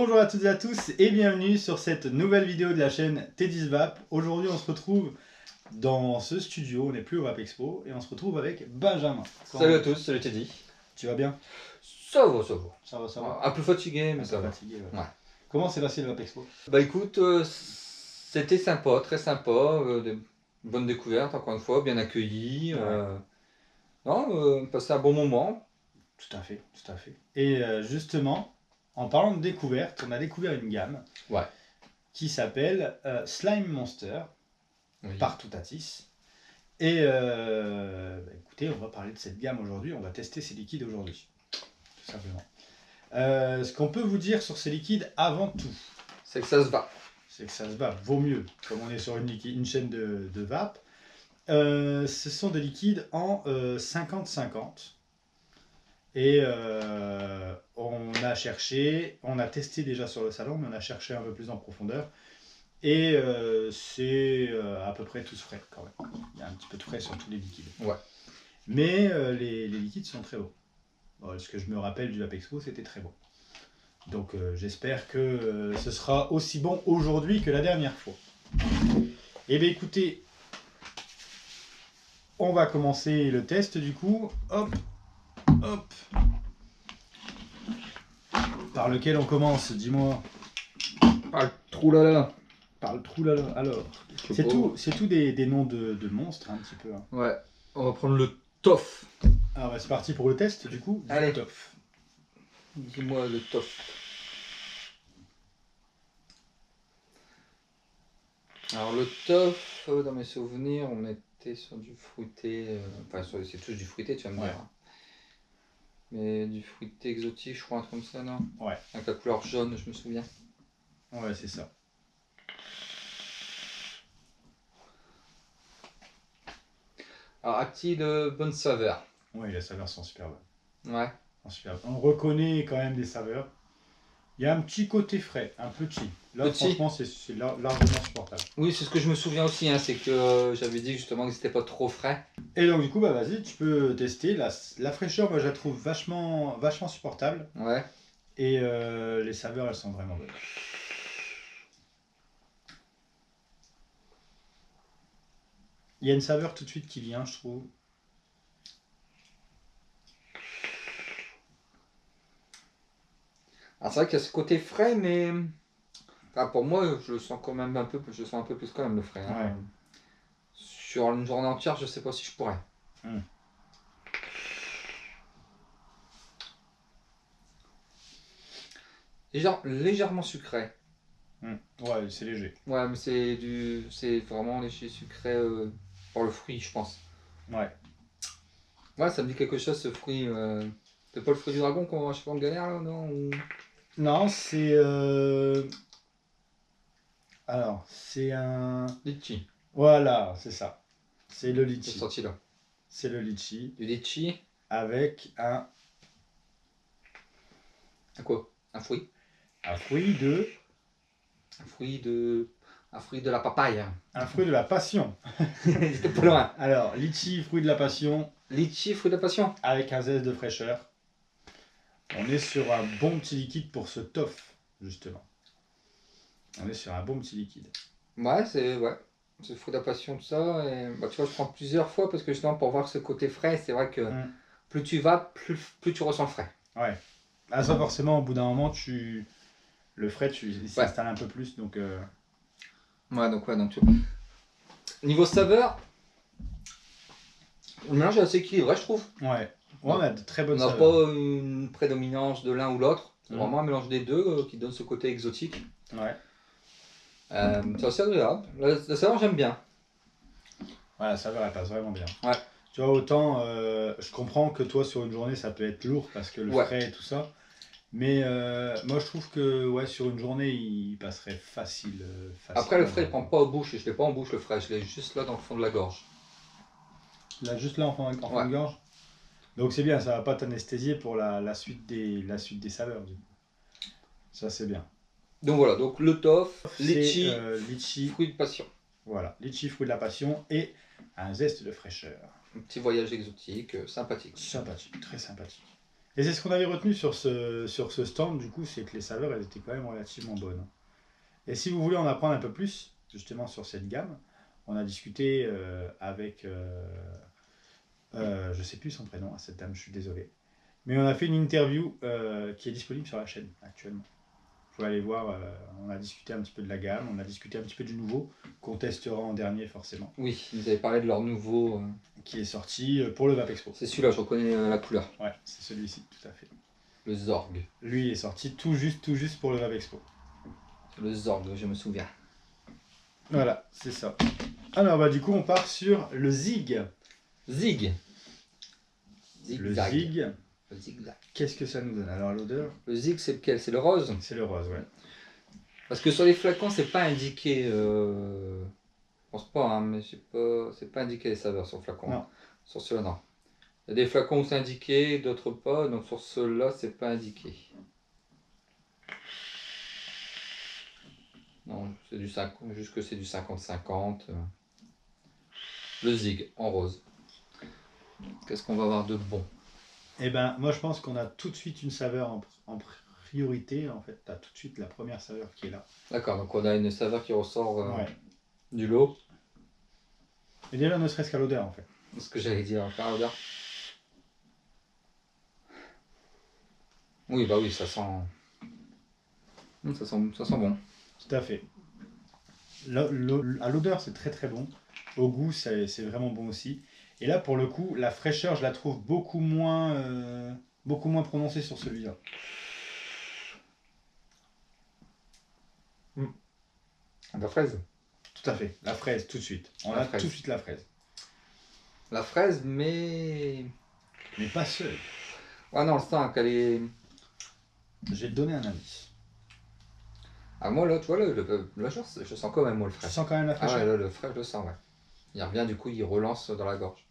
Bonjour à toutes et à tous et bienvenue sur cette nouvelle vidéo de la chaîne T10Vape. Aujourd'hui on se retrouve dans ce studio, on n'est plus au Vape Expo et on se retrouve avec Benjamin. Salut à tous, salut Teddy. Tu vas bien? Ça va, ça va. Ça va, ça va. Un peu fatigué, mais Un ça peu va. fatigué, ouais. Ouais. Comment s'est passé le Vape Expo? Bah écoute, c'était sympa, très sympa, de bonnes découvertes encore une fois, bien accueilli. Passé un bon moment. Tout à fait, tout à fait. Et justement, en parlant de découverte, on a découvert une gamme qui s'appelle Slime Monster par Toutatis. Et écoutez, on va parler de cette gamme aujourd'hui, on va tester ces liquides aujourd'hui, tout simplement. Ce qu'on peut vous dire sur ces liquides avant tout, c'est que ça se va. C'est que ça se va, vaut mieux, comme on est sur une chaîne de vape. Ce sont des liquides en 50-50. Et on a cherché, on a testé déjà sur le salon, mais on a cherché un peu plus en profondeur. Et c'est à peu près tous frais quand même. Il y a un petit peu de frais sur tous les liquides. Ouais. Mais les liquides sont très beaux. Bon, ce que je me rappelle du Vape Expo, c'était très bon. Donc j'espère que ce sera aussi bon aujourd'hui que la dernière fois. Et bien écoutez, on va commencer le test du coup. Hop, hop. Par lequel on commence, dis-moi. Par le troulala. Par le troulala. Alors, c'est tout des noms de monstres un petit peu. Hein. Ouais, on va prendre le tof. Alors c'est parti pour le test du coup. Allez. Tof. Dis-moi le tof. Alors le tof, dans mes souvenirs, on était sur du fruité, enfin c'est tous du fruité, tu vas me dire. Mais du fruité exotique, je crois, un truc comme ça, non? Ouais. Avec la couleur jaune, je me souviens. Ouais, c'est ça. Alors, a-t-il de bonnes saveurs? Oui, les saveurs sont super bonnes. Ouais. On reconnaît quand même des saveurs. Il y a un petit côté frais, un petit. Là, franchement, c'est largement supportable. Oui, c'est ce que je me souviens aussi, hein, c'est que j'avais dit justement que c'était pas trop frais. Et donc, du coup, bah vas-y, tu peux tester. La fraîcheur, moi, je la trouve vachement supportable. Ouais. Et les saveurs, elles sont vraiment bonnes. Il y a une saveur tout de suite qui vient, je trouve. Alors, c'est vrai qu'il y a ce côté frais, mais enfin, pour moi, je le sens quand même un peu plus quand même le frais. Hein. Ouais. Sur une journée entière, je sais pas si je pourrais. Légèrement sucré. Ouais, c'est léger. Ouais, mais c'est vraiment léger sucré pour le fruit, je pense. Ouais. Ouais, ça me dit quelque chose ce fruit. C'est pas le fruit du dragon qu'on va acheter en galère là, non? Non, c'est alors, c'est un Litchi. Voilà, c'est ça. C'est le litchi. C'est sorti là. C'est le litchi. Du litchi. Avec un quoi? Un fruit. Un fruit de la papaye. Un fruit de la passion. C'était pas loin. Alors, litchi, fruit de la passion. Litchi, fruit de la passion. Avec un zeste de fraîcheur. On est sur un bon petit liquide pour ce tof, justement. On est sur un bon petit liquide. Ouais, c'est fruit de la passion, tout ça. Et, bah, tu vois, je prends plusieurs fois parce que justement, pour voir ce côté frais, c'est vrai que plus tu vas, plus tu ressens le frais. Ouais. Ah, ça, forcément, au bout d'un moment, le frais, il s'installe un peu plus. Donc, Ouais, donc niveau saveur, le mélange est assez équilibré, je trouve. Ouais, on a de très bonnes saveurs. On n'a pas une prédominance de l'un ou l'autre. C'est vraiment un mélange des deux qui donne ce côté exotique. Ouais. C'est assez agréable. La saveur, j'aime bien. Ouais, la saveur, elle passe vraiment bien. Ouais. Tu vois, autant, je comprends que toi, sur une journée, ça peut être lourd parce que le frais et tout ça. Mais moi, je trouve que sur une journée, il passerait facile. Après, le frais, il prend pas aux bouches. Je l'ai pas en bouche, le frais. Je l'ai juste là dans le fond de la gorge. Là, juste là, en fond de gorge. Donc, c'est bien, ça va pas t'anesthésier pour la suite des saveurs. Du coup. Ça, c'est bien. Donc voilà, donc le tof, litchi, fruit de passion. Voilà, litchi, fruit de la passion et un zeste de fraîcheur. Un petit voyage exotique, sympathique. Sympathique, très sympathique. Et c'est ce qu'on avait retenu sur ce stand, du coup, c'est que les saveurs, elles étaient quand même relativement bonnes. Et si vous voulez en apprendre un peu plus, justement, sur cette gamme, on a discuté avec, je sais plus son prénom à cette dame, je suis désolé. Mais on a fait une interview qui est disponible sur la chaîne actuellement. Vous pouvez aller voir, on a discuté un petit peu de la gamme, on a discuté un petit peu du nouveau, qu'on testera en dernier forcément, Oui, ils avaient parlé de leur nouveau. qui est sorti pour le Vape Expo. C'est celui-là, je reconnais la couleur. Ouais, c'est celui-ci, tout à fait. Le Zorg. Lui il est sorti tout juste pour le Vape Expo. Le Zorg, je me souviens. Voilà, c'est ça. Alors bah du coup on part sur le Zig. Zig. Le Zigzag. Zig, Le zigzag. qu'est-ce que ça nous donne? Alors l'odeur, Le Zig, c'est lequel? C'est le rose? c'est le rose, ouais. Parce que sur les flacons, c'est pas indiqué. Je pense pas, hein, mais c'est pas indiqué les saveurs sur le flacon. Non. Sur ceux-là, non. Il y a des flacons où c'est indiqué, d'autres pas. Donc sur ceux-là, c'est pas indiqué. Non, c'est du 50, juste que c'est du 50-50. Le Zig en rose. Qu'est-ce qu'on va avoir de bon? Eh ben moi je pense qu'on a tout de suite une saveur en priorité. En fait, tu as tout de suite la première saveur qui est là. D'accord, donc on a une saveur qui ressort Ouais. du lot. Et déjà ne serait-ce qu'à l'odeur en fait. C'est ce que j'allais dire, par odeur. Oui, bah oui, ça sent. Ça sent bon. Tout à fait. À l'odeur c'est très très bon. Au goût c'est vraiment bon aussi. Et là pour le coup la fraîcheur je la trouve beaucoup moins prononcée sur celui-là. La fraise. Tout à fait. La fraise tout de suite. On La a fraise. tout de suite la fraise. La fraise, mais. Mais pas seule. Ouais, non, le sens qu'elle est. Je vais te donner un indice. Ah, moi, là, tu vois, là, je sens quand même, moi, le Tu frais. sens quand même la Ah, ouais, fraîcheur? là, le frais, je le sens, ouais. Il revient, du coup, il relance dans la gorge.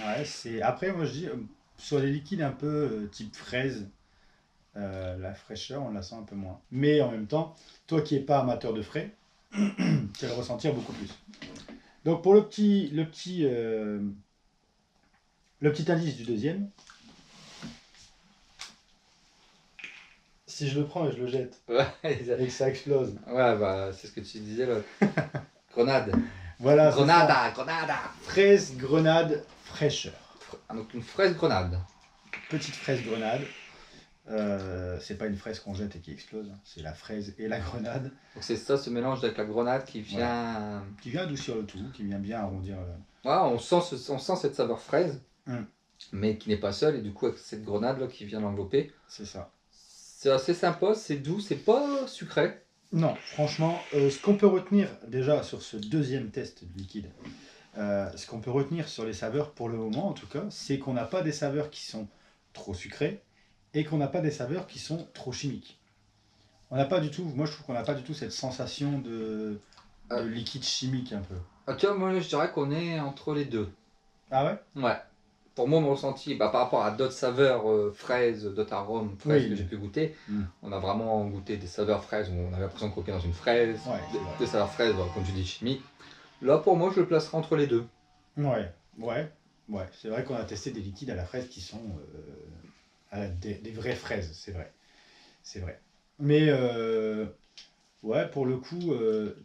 Ouais, c'est. Après, moi je dis, sur les liquides un peu type fraise, la fraîcheur, on la sent un peu moins. Mais en même temps, toi qui n'es pas amateur de frais, tu vas le ressentir beaucoup plus. Donc pour le petit indice du deuxième, si je le prends et je le jette Ouais, et que ça explose, bah, c'est ce que tu disais, là. Grenade. voilà, c'est ça. Grenada, grenada. Fraise, grenade, fraîcheur. Ah, donc, une fraise grenade. Petite fraise grenade. C'est pas une fraise qu'on jette et qui explose, hein. C'est la fraise et la grenade Donc, c'est ça, ce mélange avec la grenade qui vient. qui vient adoucir le tout, qui vient bien arrondir. Ouais, on sent cette saveur fraise, Mm. mais qui n'est pas seule, et du coup, avec cette grenade, là, qui vient l'envelopper. C'est ça. C'est assez sympa, c'est doux, c'est pas sucré. Non, franchement, ce qu'on peut retenir déjà sur ce deuxième test de liquide, ce qu'on peut retenir sur les saveurs pour le moment en tout cas, c'est qu'on n'a pas des saveurs qui sont trop sucrées et qu'on n'a pas des saveurs qui sont trop chimiques. On n'a pas du tout, moi je trouve qu'on n'a pas du tout cette sensation de liquide chimique un peu. Ah, tu vois, moi, je dirais qu'on est entre les deux. Ah ouais? Ouais. Pour moi, mon ressenti, bah, par rapport à d'autres saveurs fraises, d'autres arômes fraises Oui. que j'ai pu goûter, Mm. on a vraiment goûté des saveurs fraises où on avait l'impression de croquer dans une fraise, Ouais, c'est vrai. des saveurs fraises, comme tu dis, chimiques. Là, pour moi, je le placerai entre les deux. Ouais. C'est vrai qu'on a testé des liquides à la fraise qui sont des vraies fraises, c'est vrai. C'est vrai. Mais ouais, pour le coup,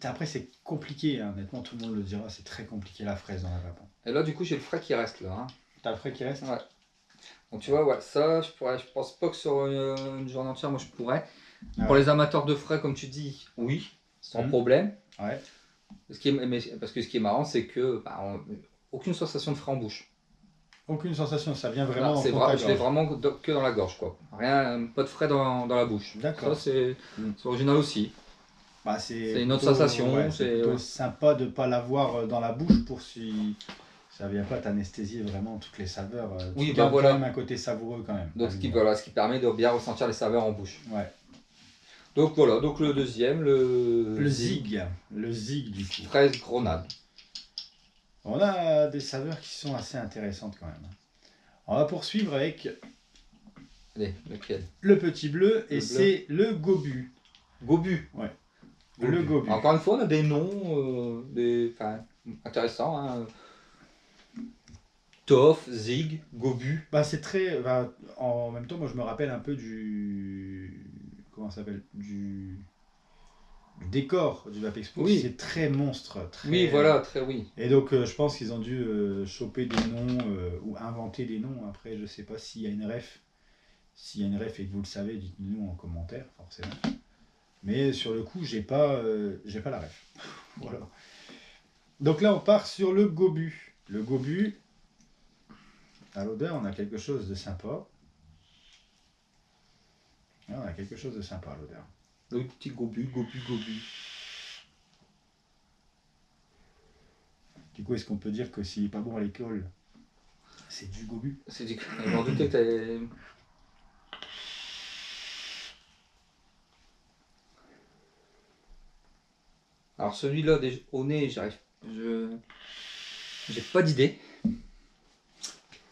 après c'est compliqué, hein. Honnêtement, tout le monde le dira, c'est très compliqué la fraise dans la vape. Et là, du coup, j'ai le frais qui reste là. Hein. T'as le frais qui reste? Ouais. Donc tu vois, ouais, ça, je pense pas que sur une journée entière, moi je pourrais. Ah Pour ouais. les amateurs de frais, comme tu dis, oui, sans Mhm. problème. Ouais. Parce que ce qui est marrant, c'est que aucune sensation de frais en bouche. Aucune sensation, ça vient Voilà, vraiment en c'est fond de ta je l'ai gorge. vraiment que dans la gorge, quoi. Rien, pas de frais dans la bouche. D'accord. Ça, c'est Mhm. original aussi. Bah, C'est une autre plutôt- sensation, ouais, c'est- c'est plutôt ouais. sympa de ne pas l'avoir dans la bouche pour si ça vient pas t'anesthésier vraiment toutes les saveurs. Oui, Tu bah gardes voilà. quand même un côté savoureux quand même. Donc ce qui permet de bien ressentir les saveurs en bouche. Ouais. Donc voilà, donc le deuxième, Le Zig. Le Zig du coup. fraise grenade. On a des saveurs qui sont assez intéressantes quand même. On va poursuivre avec Allez, lequel? le petit bleu et Le bleu. c'est le gobu. Gobu. Ouais. Le gobu. Encore une fois, on a des noms intéressants. Hein. Toff, Zig, Gobu. Bah, c'est très. Bah, en même temps, moi, je me rappelle un peu du. Comment ça s'appelle? Du décor du Vape Expo. Oui, C'est très monstre. oui, Très. voilà, très oui. Et donc, je pense qu'ils ont dû choper des noms ou inventer des noms. Après, je sais pas s'il y a une ref. S'il y a une ref et que vous le savez, dites-nous en commentaire, forcément. Mais sur le coup, j'ai pas la ref. Voilà. Donc là, on part sur le Gobu. Le Gobu, à l'odeur, on a quelque chose de sympa. Là, on a quelque chose de sympa à l'odeur. Le petit Gobu, Gobu, Gobu. Du coup, est-ce qu'on peut dire que s'il n'est pas bon à l'école, c'est du Gobu? C'est du... Je m'en doutais que t'avais... Alors celui-là, au nez, j'arrive... J'ai pas d'idée.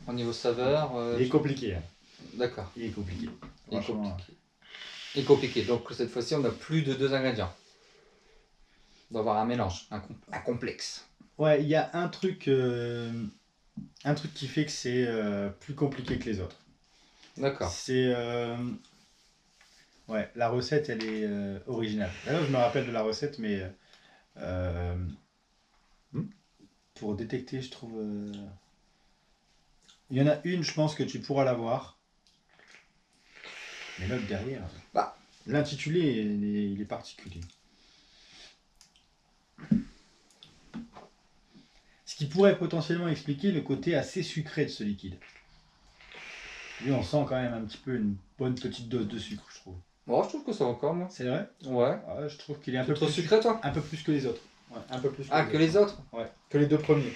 Au niveau saveur... Il est compliqué. Hein. D'accord. Il est compliqué. Il est Franchement, compliqué. Il est compliqué. Donc cette fois-ci, on a plus de 2 ingrédients. On va avoir un mélange, un complexe. ouais, il y a un truc qui fait que c'est plus compliqué que les autres. D'accord. C'est ouais, la recette, elle est originale. D'ailleurs, je me rappelle de la recette, mais euh, pour détecter, je trouve, il y en a une, je pense que tu pourras l'avoir, mais l'autre derrière, Bah. l'intitulé, il est particulier. Ce qui pourrait potentiellement expliquer le côté assez sucré de ce liquide. Lui, on sent quand même un petit peu une bonne petite dose de sucre, je trouve. Bon, je trouve que ça va encore, moi. C'est vrai? Ouais. Ouais, je trouve qu'il est un Tu peu trop plus sucré, toi? un peu plus que les autres. Ouais, un peu plus Ah, que les autres? Ouais, que les deux premiers.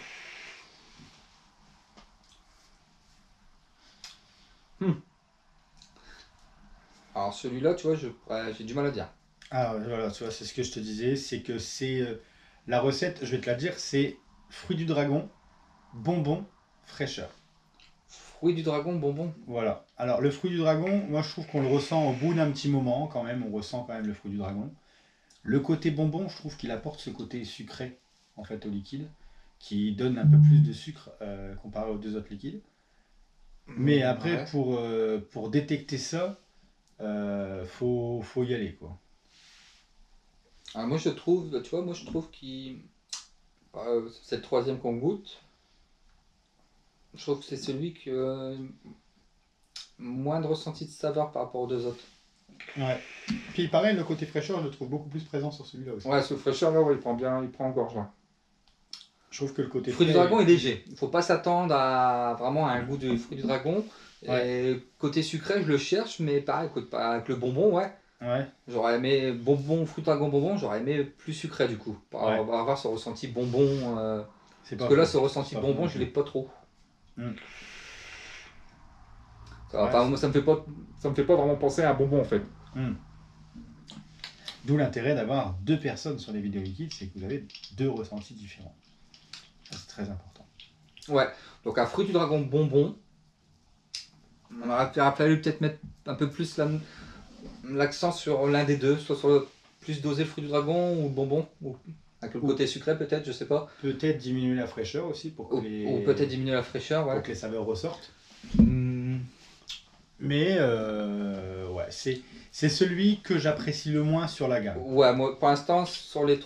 Alors celui-là, tu vois, j'ai du mal à dire. Ah voilà, tu vois, c'est ce que je te disais, c'est que c'est la recette, je vais te la dire, c'est fruits du dragon, bonbons, fraîcheur. Fruit du dragon, bonbon. Voilà. Alors le fruit du dragon, moi je trouve qu'on le ressent au bout d'un petit moment quand même, on ressent quand même le fruit du dragon. Le côté bonbon, je trouve qu'il apporte ce côté sucré en fait au liquide, qui donne un peu plus de sucre comparé aux deux autres liquides. Mais après, Ouais. pour détecter ça, faut y aller quoi. Alors moi, je trouve, tu vois, moi, je trouve qu'il... c'est le troisième qu'on goûte. Je trouve que c'est celui qui a moins de ressenti de saveur par rapport aux deux autres. Ouais. Puis pareil, le côté fraîcheur, je le trouve beaucoup plus présent sur celui-là aussi. Ouais, ce fraîcheur là, ouais, il prend bien, il prend en gorge là. Je trouve que le côté Le fruit du frais- dragon est léger. Il faut pas s'attendre à vraiment à un goût de fruit du dragon. Et côté sucré, je le cherche, mais pareil, avec le bonbon, ouais. Ouais. J'aurais aimé bonbon, fruit du dragon bonbon, j'aurais aimé plus sucré du coup. Pour Ouais. avoir ce ressenti bonbon. C'est Parce pas que là, faux. ce ressenti C'est pas bonbon, faux. je l'ai pas trop. Mm. Enfin, Ouais, moi, ça me fait pas vraiment penser à un bonbon en fait. D'où l'intérêt d'avoir deux personnes sur les vidéos liquides, c'est que vous avez deux ressentis différents. Ça, c'est très important. Ouais, donc un fruit du dragon bonbon. On aurait fallu peut-être mettre un peu plus l'accent sur l'un des deux, soit sur plus doser le fruit du dragon ou le bonbon, ou avec le côté sucré peut-être, je sais pas. Peut-être diminuer la fraîcheur aussi pour que, Ou peut-être diminuer la fraîcheur, ouais. pour que les saveurs ressortent. Hmm. Mais ouais, c'est celui que j'apprécie le moins sur la gamme. Ouais, moi pour l'instant sur le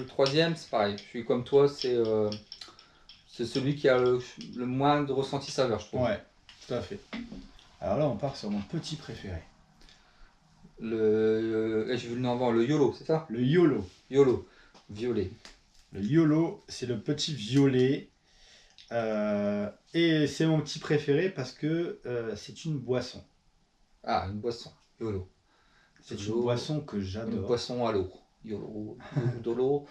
troisième, c'est pareil. Je suis comme toi, c'est celui qui a le moins de ressenti saveur, je trouve. Ouais, tout à fait. Alors là, on part sur mon petit préféré. J'ai vu le nom avant, le YOLO, c'est ça? Le YOLO. YOLO, violet. Le YOLO, c'est le petit violet. Et c'est mon petit préféré parce que c'est une boisson. Ah, une boisson, YOLO. C'est une boisson que Une j'adore. boisson à l'eau. YOLO, YOLO,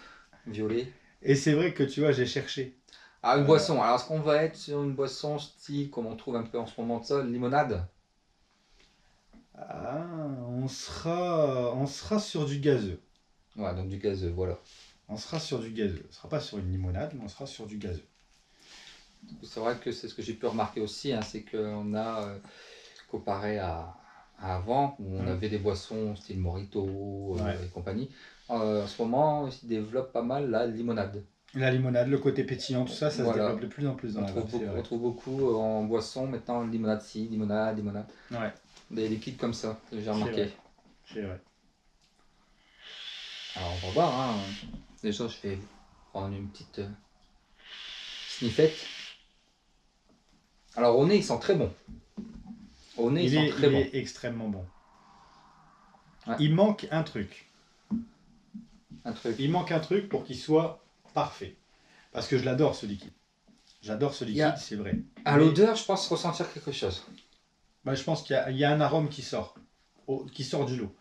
violet. Et c'est vrai que tu vois, j'ai cherché. Ah, une boisson. Alors, est-ce qu'on va être sur une boisson style, comme on trouve un peu en ce moment de ça, limonade? Ah, on sera sur du gazeux. Ouais, donc du gazeux, voilà. On sera sur du gazeux. On sera pas sur une limonade, mais on sera sur du gazeux. C'est vrai que c'est ce que j'ai pu remarquer aussi, hein, c'est qu'on a, comparé à avant, où on avait des boissons style Morito Ouais. et compagnie, en ce moment, ils développent pas mal la limonade. La limonade, le côté pétillant, tout ça, ça se Voilà. développe de plus en plus dans On la trouve vape, c'est beaucoup, vrai. on trouve beaucoup en boisson maintenant, limonade ci, limonade. Ouais, Des liquides comme ça, j'ai c'est remarqué. vrai. C'est vrai. Alors on va voir. Hein. Déjà, je vais prendre une petite sniffette. Alors au nez, ils sont très bons. Au nez, ils sont très Il bons. est extrêmement bon. Ouais. Il manque un truc. Un truc. Il manque un truc pour qu'il soit parfait. Parce que je l'adore ce liquide. J'adore ce liquide, c'est vrai. À Mais, l'odeur, je pense ressentir quelque chose. bah, je pense qu'il y a un arôme qui sort du lot.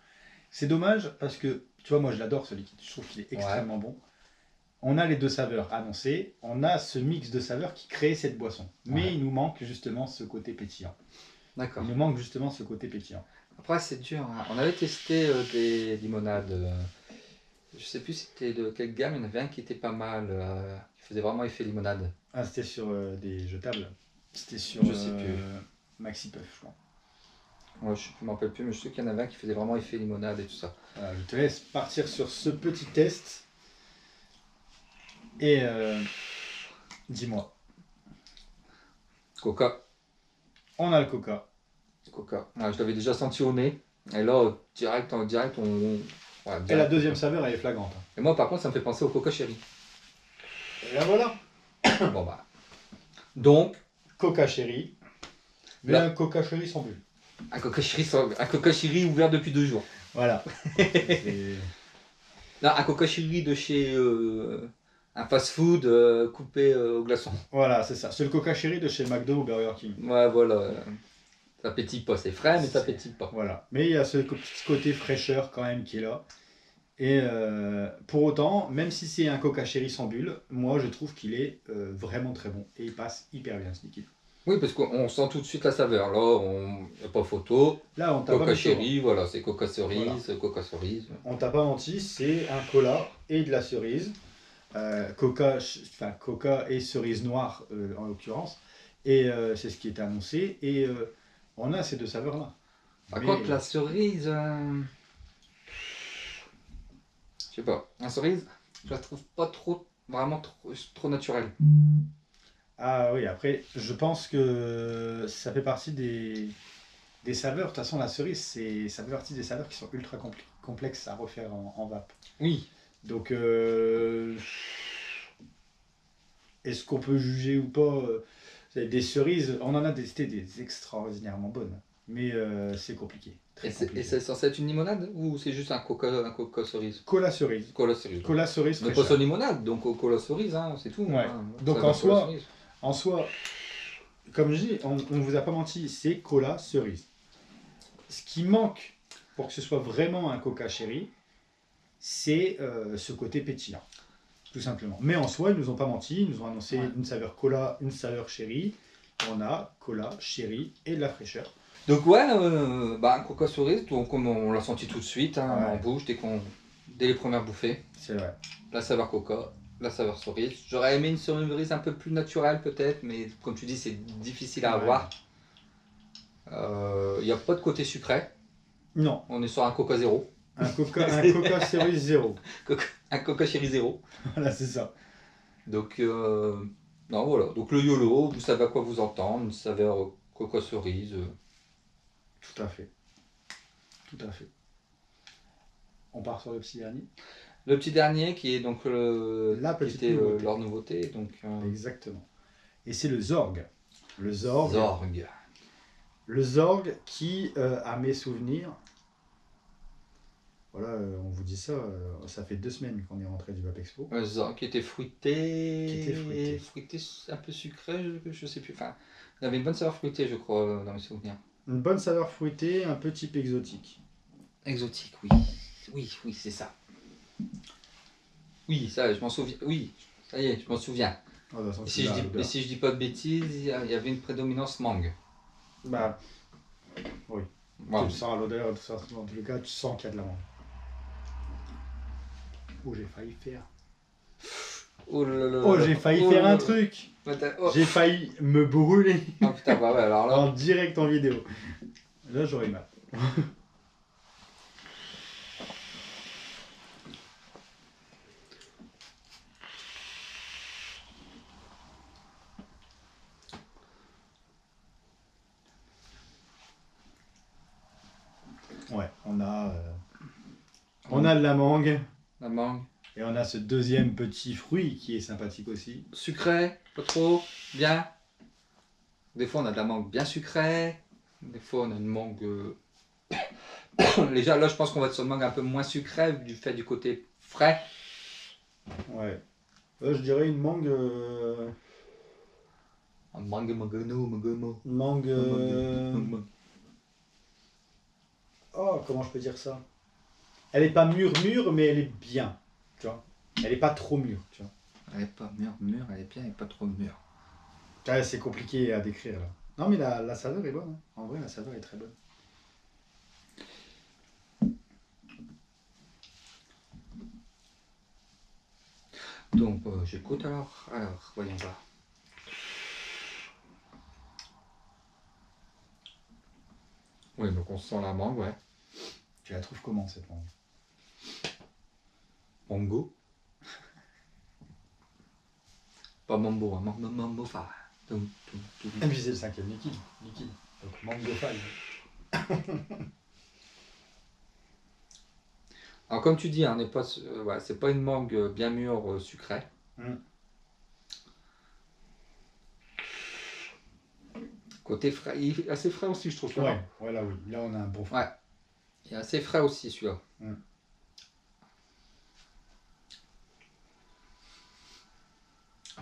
C'est dommage parce que, tu vois, moi je l'adore ce liquide. Je trouve qu'il est extrêmement bon. On a les deux saveurs annoncées. On a ce mix de saveurs qui crée cette boisson. Mais il nous manque justement ce côté pétillant. D'accord. Il nous manque justement ce côté pétillant. Après, c'est dur. Hein. On avait testé des limonades. Je sais plus c'était de quelle gamme. Il y en avait un qui était pas mal. Qui faisait vraiment effet limonade. Ah, c'était sur des jetables. C'était sur Je sais plus. Maxi Puff, je crois. Ouais, je ne me rappelle plus, mais je sais qu'il y en avait un qui faisait vraiment effet limonade et tout ça. Voilà, je te laisse partir sur ce petit test. Et dis-moi. Coca. On a le coca. Coca. Ah, je l'avais déjà senti au nez. Et là, direct, on. Ouais, Et direct. la deuxième saveur, elle est flagrante. Et moi, par contre, ça me fait penser au Coca Cherry. Et là voilà. Bon, bah. Donc, Coca Cherry. Mais Là. un Coca Cherry sans bulle. un Coca Cherry ouvert depuis 2 jours. Voilà. C'est- Non, un Coca Cherry de chez un fast-food coupé au glaçon. Voilà, c'est ça. C'est le Coca Cherry de chez McDo ou Burger King. Ouais, voilà. Ça pétille pas, c'est frais, mais ça C'est- pétille pas. Voilà. Mais il y a ce petit côté fraîcheur quand même qui est là. Et pour autant, même si c'est un Coca Cherry sans bulle, moi je trouve qu'il est vraiment très bon. Et il passe hyper bien ce liquide. Oui, parce qu'on sent tout de suite la saveur. Là, il n'y a pas photo. Là, on t'a pas Coca menti, hein. Cherry, voilà, c'est Coca cerise, Voilà. Coca cerise. On t'a pas menti, c'est un cola et de la cerise. Coca et cerise noire en l'occurrence. Et c'est ce qui est annoncé. Et on a ces deux saveurs-là. Par Mais- contre, la cerise. Je sais pas. La cerise, je la trouve pas vraiment trop naturelle. Ah oui, après, je pense que ça fait partie des saveurs. De toute façon, la cerise, ça fait partie des saveurs qui sont ultra complexes à refaire en vape. Oui. Donc, est-ce qu'on peut juger ou pas des cerises, on en a testé des extraordinairement bonnes. Mais c'est compliqué. Très Et compliqué. c'est censé être une limonade ou c'est juste un coca cerise? Cola cerise. Cola cerise. Cola cerise Mais pas fraîcheur. sa limonade, donc au cola cerise, hein, c'est tout. Ouais. Hein. Donc, Ça en va, cola soi- cerise. En soi, comme je dis, on ne vous a pas menti, c'est cola cerise. Ce qui manque pour que ce soit vraiment un Coca Cherry, c'est ce côté pétillant, tout simplement. Mais en soi, ils nous ont pas menti, ils nous ont annoncé Ouais. une saveur cola, une saveur cherry. On a cola, cherry et de la fraîcheur. Donc ouais, un coca cerise, donc comme on l'a senti tout de suite, hein, Ouais. en bouche, dès les premières bouffées. C'est vrai. La saveur coca, la saveur cerise. J'aurais aimé une cerise un peu plus naturelle peut-être, mais comme tu dis, c'est difficile à Ouais. avoir. Il n'y a pas de côté sucré, Non, on est sur un coca zéro, un Coca cerise zéro. un coca chéri zéro. Voilà, c'est ça. Donc non voilà, donc le YOLO, vous savez à quoi vous entendre, une saveur coca cerise. Tout à fait. Tout à fait. On part sur le petit dernier. Le petit dernier qui est donc La qui petite était nouveauté. leur nouveauté, donc Exactement. Et c'est le Zorg. Le Zorg. Zorg. Le Zorg qui, à mes souvenirs, voilà, on vous dit ça, ça fait 2 semaines qu'on est rentré du Vape Expo. Un Zorg qui était fruité. Qui était fruité. Fruité un peu sucré, je sais plus. Enfin, il avait une bonne saveur fruitée, je crois, dans mes souvenirs. Une bonne saveur fruitée, un peu type exotique. Exotique, oui. Oui, c'est ça. Oui, ça, je m'en souviens. Oui, ça y est, je m'en souviens. Oh, de toute façon, Et c'est si, là, je dis, l'odeur. et si je dis pas de bêtises, il y avait une prédominance mangue. Bah, Voilà. tu le sens à l'odeur, de toute façon, dans tous les cas, tu sens qu'il y a de la menthe. Oh, j'ai failli faire. Oh là là. Oh, j'ai failli Oh faire là un là. truc. Oh. J'ai failli me brûler Ah putain, bah ouais, alors là. en direct en vidéo. Là, j'aurais eu mal. Ouais, on a de la mangue La mangue. et on a ce deuxième petit fruit qui est sympathique aussi. Sucré, pas trop, bien. Des fois on a de la mangue bien sucrée. Des fois on a une mangue... Déjà là je pense qu'on va être sur une mangue un peu moins sucrée du fait du côté frais. Ouais. Je dirais une mangue. Mangue, mangono, mangomo. Mangue. Mangue. Oh, comment je peux dire ça? Elle est pas mûre, mais elle est bien. Tu vois? Elle est pas trop mûre, tu vois. Elle est pas mûre, elle est bien, elle est pas trop mûre. Ouais, c'est compliqué à décrire là. Non, mais la saveur est bonne, hein. En vrai, la saveur est très bonne. Donc j'écoute alors. Alors, voyons voir. Oui, donc on sent la mangue, ouais. Tu la trouves comment cette mangue? Mango. Pas mambo, hein. Mambo, fa. Et puis c'est le cinquième liquide. Donc mangue de faille. Alors comme tu dis, hein, on n'est pas, ouais, c'est pas une mangue bien mûre sucrée. Côté frais, il est assez frais aussi, je trouve. Ouais, voilà, oui. Là, on a un bon fruit. Ouais. Il est assez frais aussi, celui-là.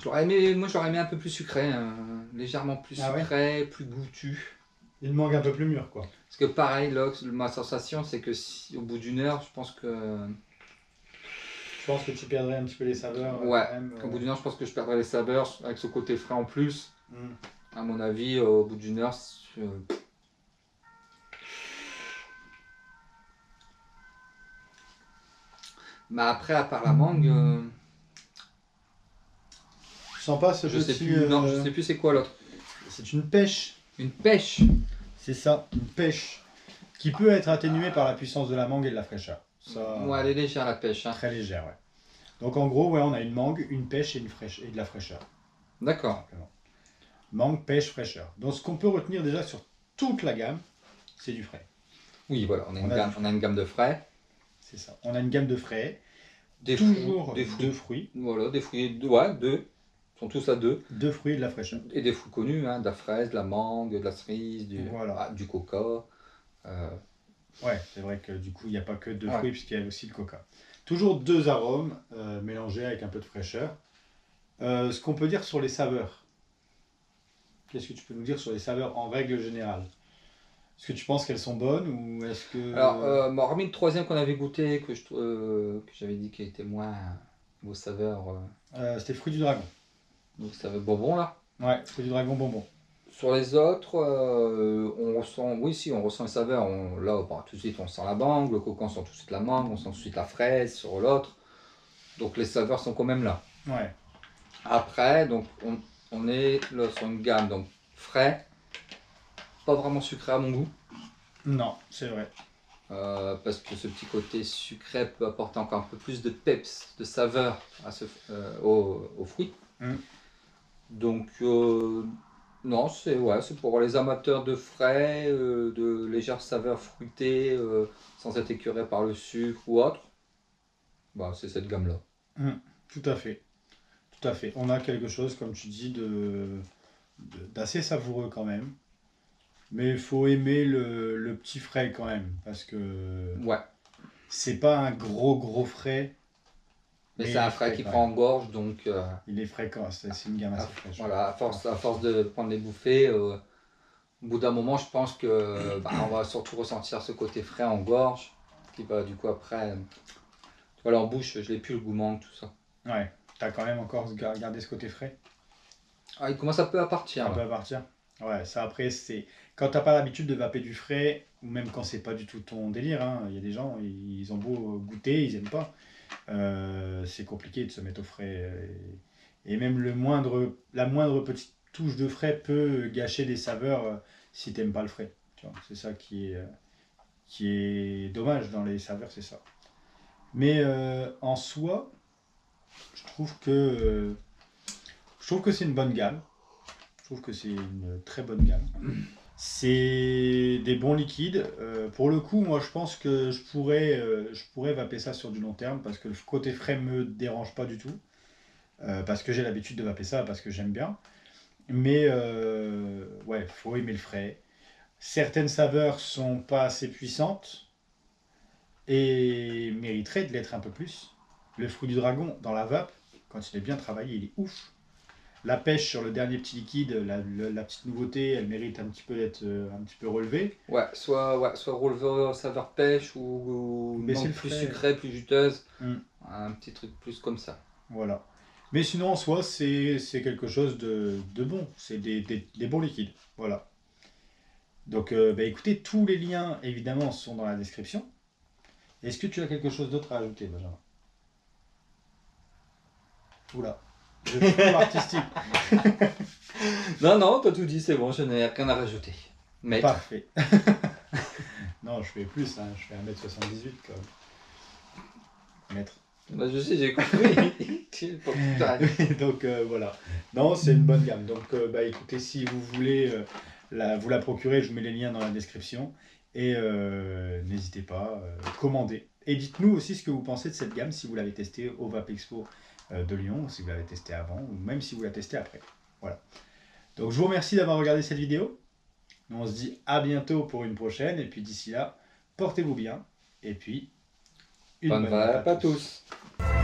Moi, j'aurais aimé un peu plus sucré, hein, légèrement plus sucré, plus goûtu. Une mangue un peu plus mûre, quoi. Parce que pareil, là, ma sensation, c'est que si, au bout d'une heure, je pense que... Je pense que tu perdrais un petit peu les saveurs. Ouais, au bout d'une heure, je pense que je perdrais les saveurs avec ce côté frais en plus. À mon avis, au bout d'une heure... Mais après, à part la mangue... Je sens pas ce je petit... sais plus, non, je sais plus c'est quoi l'autre. C'est une pêche. Une pêche. C'est ça, une pêche. Qui peut être atténuée par la puissance de la mangue et de la fraîcheur. Ça, ouais, elle est légère la pêche. Hein. Très légère, ouais. Donc en gros, ouais, on a une mangue, une pêche et de la fraîcheur. D'accord. Mangue, pêche, fraîcheur. Donc ce qu'on peut retenir déjà sur toute la gamme, c'est du frais. Oui, voilà, on a une gamme de frais. C'est ça. On a une gamme de frais. Des fruits. Voilà, des fruits, ouais, deux. Ils sont tous à deux. Deux fruits et de la fraîcheur. Et des fruits connus, hein, de la fraise, de la mangue, de la cerise, du coca. Ouais, c'est vrai que du coup, il n'y a pas que deux fruits, puisqu'il y a aussi le coca. Toujours deux arômes mélangés avec un peu de fraîcheur. Ce qu'on peut dire sur les saveurs. Qu'est-ce que tu peux nous dire sur les saveurs en règle générale? Est-ce que tu penses qu'elles sont bonnes ou est-ce que... Alors, hormis le troisième qu'on avait goûté, que j'avais dit qu'il était moins vos saveurs... c'était fruit du dragon. Donc ça veut bonbon là. Ouais, fruit du dragon bonbon. Sur les autres, on ressent, oui, si, on ressent les saveurs. Là, tout de suite, on sent la mangue, le coca, on sent tout de suite la mangue, on sent tout de suite la fraise sur l'autre. Donc les saveurs sont quand même là. Ouais. Après, donc on est là sur une gamme donc frais, pas vraiment sucré à mon goût. Non, c'est vrai. Parce que ce petit côté sucré peut apporter encore un peu plus de peps, de saveur aux fruits. Donc non, c'est pour les amateurs de frais, de légères saveurs fruitées, sans être écœuré par le sucre ou autre. Bah, c'est cette gamme-là. Tout à fait. Tout à fait. On a quelque chose, comme tu dis, d'assez savoureux quand même. Mais il faut aimer le petit frais quand même. Parce que c'est pas un gros frais. Mais c'est un frais qui prend en gorge, donc... il est fréquent, c'est une gamme assez fraîche. Voilà, à force de prendre des bouffées, au bout d'un moment, je pense que on va surtout ressentir ce côté frais en gorge, qui va du coup après... Voilà, en bouche, je l'ai plus le goût mangue, tout ça. Ouais, t'as quand même encore gardé ce côté frais? Ah, il commence un peu à partir. Un peu à partir? Ouais, ça après, c'est... Quand t'as pas l'habitude de vaper du frais, ou même quand c'est pas du tout ton délire, hein, il y a des gens, ils ont beau goûter, ils aiment pas. C'est compliqué de se mettre au frais. Et même la moindre petite touche de frais peut gâcher des saveurs si t'aimes pas le frais. C'est ça qui est dommage dans les saveurs, c'est ça. Mais en soi, je trouve que c'est une bonne gamme. Je trouve que c'est une très bonne gamme. C'est des bons liquides. Pour le coup, moi je pense que je pourrais vaper ça sur du long terme parce que le côté frais me dérange pas du tout. Parce que j'ai l'habitude de vaper ça, parce que j'aime bien. Mais ouais, faut aimer le frais. Certaines saveurs sont pas assez puissantes et mériteraient de l'être un peu plus. Le fruit du dragon dans la vape, quand il est bien travaillé, il est ouf. La pêche sur le dernier petit liquide, la petite nouveauté, elle mérite un petit peu d'être un petit peu relevée. Ouais, soit releveur saveur pêche ou Baisser non le plus frais. sucré, plus juteuse. Hmm, Un petit truc plus comme ça. voilà. Mais sinon, en soi, c'est quelque chose de bon. C'est des bons liquides. Voilà. Donc, bah, écoutez, tous les liens, évidemment, sont dans la description. Est-ce que tu as quelque chose d'autre à ajouter, Benjamin? Oula. Je suis artistique. Non, non, t'as tout dit, c'est bon, je n'ai rien à rajouter. Maître. Parfait. Non, je fais plus, hein, je fais 1m78 quand même. Mètre. Bah, je sais, j'ai compris. Donc voilà. Non, c'est une bonne gamme. Donc bah, écoutez, si vous voulez vous la procurer, je vous mets les liens dans la description. Et n'hésitez pas, commandez. Et dites-nous aussi ce que vous pensez de cette gamme, si vous l'avez testé au Vape Expo de Lyon, si vous l'avez testé avant, ou même si vous la testez après. Voilà. Donc je vous remercie d'avoir regardé cette vidéo. Nous, on se dit à bientôt pour une prochaine. Et puis d'ici là, portez-vous bien. Et puis, une Bonne bonne vape vape à à tous. tous.